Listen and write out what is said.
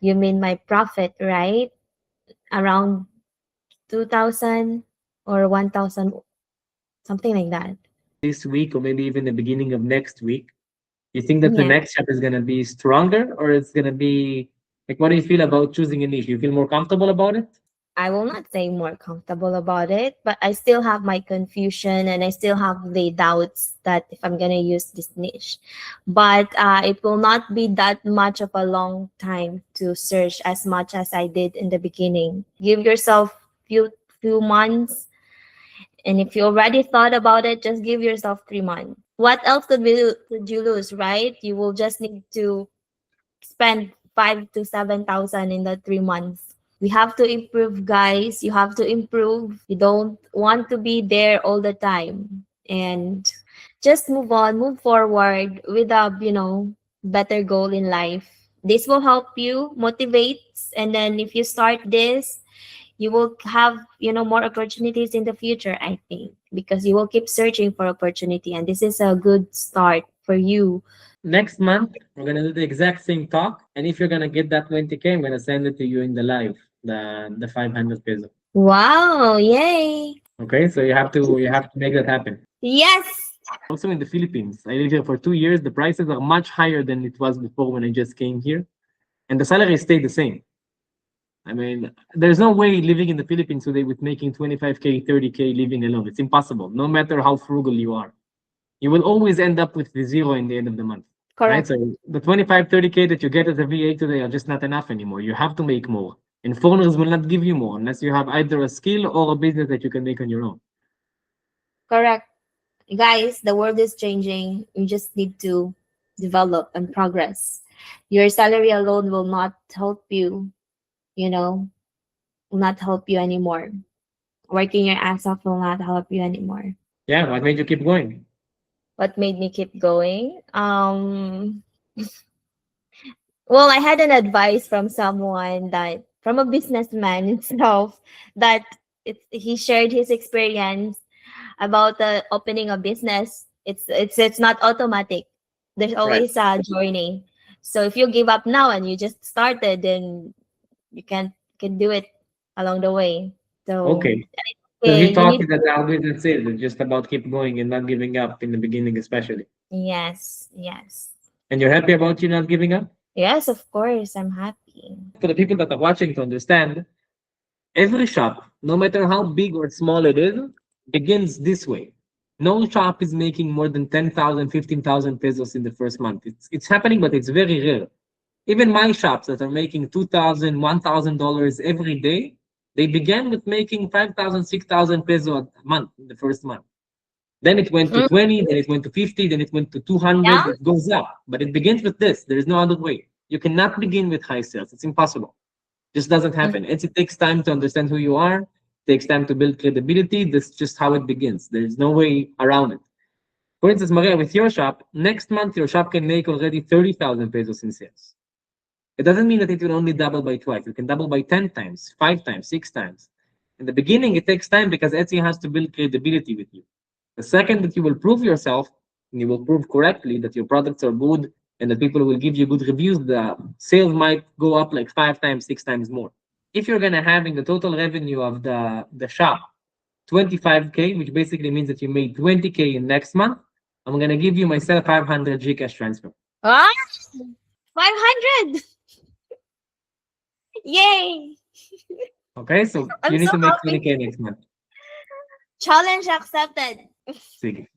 You mean my profit, right? Around 2,000 or 1,000, something like that. This week or maybe even the beginning of next week, you think that the Yeah. next shop is gonna be stronger or it's gonna be like what do you feel about choosing a niche? You feel more comfortable about it? I will not say more comfortable about it, but I still have my confusion and I still have the doubts that if I'm gonna use this niche. But it will not be that much of a long time to search as much as I did in the beginning. Give yourself few months, and if you already thought about it, just give yourself 3 months. What else could you lose, right? You will just need to spend 5 to 7 thousand in the 3 months. We have to improve, guys. You have to improve. You don't want to be there all the time. And just move on, move forward with a, better goal in life. This will help you motivate. And then if you start this, you will have, more opportunities in the future, I think, because you will keep searching for opportunity. And this is a good start for you. Next month, we're gonna do the exact same talk. And if you're gonna get that 20K, I'm gonna send it to you in the live, the 500 peso. Wow, yay. Okay, so you have to make that happen. Yes. Also in the Philippines, I live here for 2 years. The prices are much higher than it was before when I just came here, and the salary stayed the same. I mean, there's no way living in the Philippines today with making 25K, 30K living alone. It's impossible, no matter how frugal you are. You will always end up with the zero in the end of the month, right? Correct. So the 25, 30K that you get as a VA today are just not enough anymore. You have to make more. And foreigners will not give you more unless you have either a skill or a business that you can make on your own. Correct. Guys, the world is changing. You just need to develop and progress. Your salary alone will not help you, you know, will not help you anymore. Working your ass off will not help you anymore. Yeah, what made you keep going? What made me keep going? Well, I had an advice from someone that from a businessman himself that he shared his experience about the opening a business. It's not automatic. There's Right. always a journey. So if you give up now and you just started, then you can do it along the way. So Okay. So okay, he you taught need you that our business is just about keep going and not giving up in the beginning, especially. yes, yes. And you're happy about you not giving up? Yes, of course, I'm happy. For the people that are watching to understand, every shop, no matter how big or small it is, begins this way. No shop is making more than 10,000, 15,000 pesos in the first month. It's happening, but it's very rare. Even my shops that are making 2,000, $1,000 every day, they began with making 5,000, 6,000 peso a month in the first month. Then it went to Mm, 20, then it went to 50, then it went to yeah. 200. It goes up, but it begins with this. There is no other way. You cannot begin with high sales. It's impossible. Just doesn't Mm, happen. It takes time to understand who you are, takes time to build credibility. This is just how it begins. There's no way around it. For instance, Maria, with your shop, next month your shop can make already 30,000 pesos in sales. It doesn't mean that it will only double by twice. It can double by 10 times, 5 times, 6 times. In the beginning, it takes time because Etsy has to build credibility with you. The second that you will prove yourself and you will prove correctly that your products are good and that people will give you good reviews, the sales might go up like 5 times, 6 times more. If you're gonna having the total revenue of the shop 25K, which basically means that you made 20K in next month, I'm gonna give you myself 500 Gcash transfer. ah, 500. Yay. Okay, so I'm you need so to make happy. 20K next month. Challenge accepted. Sige.